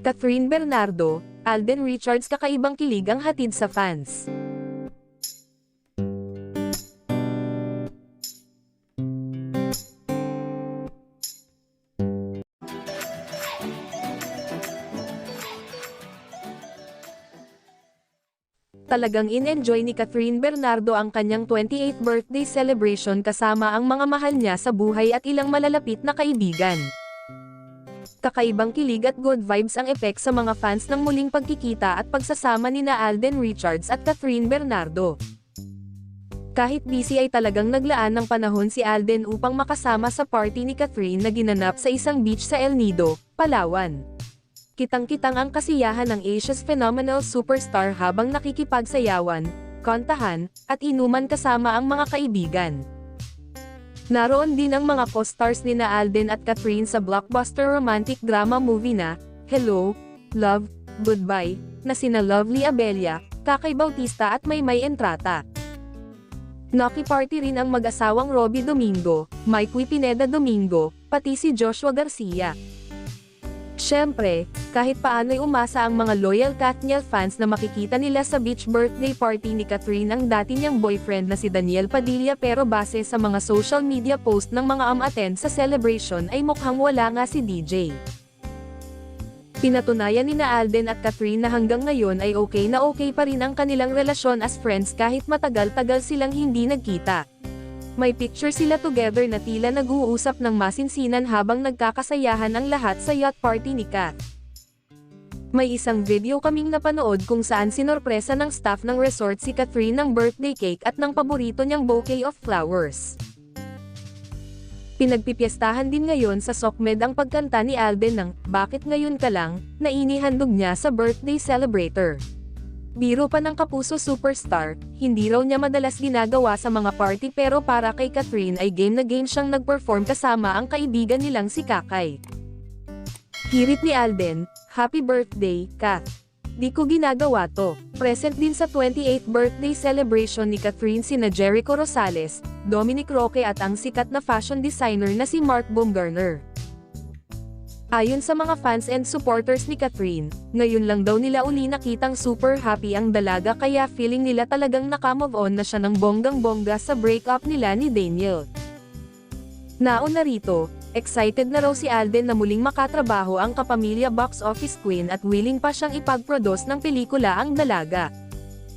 Catherine Bernardo, Alden Richards, kakaibang kilig ang hatid sa fans. Talagang in-enjoy ni Catherine Bernardo ang kanyang 28th birthday celebration kasama ang mga mahal niya sa buhay at ilang malalapit na kaibigan. Kakaibang kilig at good vibes ang epek sa mga fans ng muling pagkikita at pagsasama nina Alden Richards at Catherine Bernardo. Kahit busy ay talagang naglaan ng panahon si Alden upang makasama sa party ni Catherine na ginanap sa isang beach sa El Nido, Palawan. Kitang-kitang ang kasiyahan ng Asia's phenomenal superstar habang nakikipagsayawan, kantahan, at inuman kasama ang mga kaibigan. Naroon din ang mga co-stars nina Alden at Catherine sa blockbuster romantic drama movie na Hello, Love, Goodbye, na sina Lovely Abella, Kakay Bautista at Maymay Entrata. Nakiparty rin ang mag-asawang Robbie Domingo, Mike Pineda Domingo, pati si Joshua Garcia. Siyempre, kahit paano'y umasa ang mga loyal Katniel fans na makikita nila sa beach birthday party ni Catherine ang dati niyang boyfriend na si Daniel Padilla, pero base sa mga social media post ng mga am-attend sa celebration ay mukhang wala nga si DJ. Pinatunayan nina Alden at Catherine na hanggang ngayon ay okay na okay pa rin ang kanilang relasyon as friends kahit matagal-tagal silang hindi nagkita. May picture sila together na tila nag-uusap ng masinsinan habang nagkakasayahan ang lahat sa yacht party ni Kat. May isang video kaming napanood kung saan sinorpresa ng staff ng resort si Catherine ng birthday cake at ng paborito niyang bouquet of flowers. Pinagpipiestahan din ngayon sa SOCMED ang pagkanta ni Alden ng "Bakit Ngayon Ka Lang" na inihandog niya sa birthday celebrator. Biro pa ng kapuso superstar, hindi raw niya madalas ginagawa sa mga party, pero para kay Catherine ay game na game siyang nag-perform kasama ang kaibigan nilang si Kakay. Hirit ni Alden, "Happy birthday, Kath. Di ko ginagawa to." Present din sa 28th birthday celebration ni Catherine sina Jericho Rosales, Dominic Roque at ang sikat na fashion designer na si Mark Baumgartner. Ayon sa mga fans and supporters ni Catherine, ngayon lang daw nila uli nakitang super happy ang dalaga, kaya feeling nila talagang nakamove on na siya ng bonggang-bongga sa breakup nila ni Daniel. Nauna rito, excited na raw si Alden na muling makatrabaho ang kapamilya box office queen at willing pa siyang ipag-produce ng pelikula ang dalaga.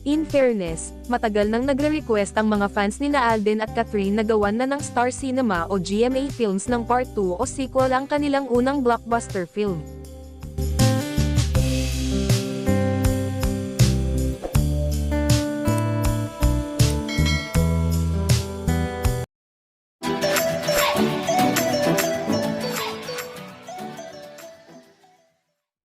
In fairness, matagal nang nagre-request ang mga fans nina Alden at Catherine na gawan na ng Star Cinema o GMA Films ng Part 2 o sequel ang kanilang unang blockbuster film.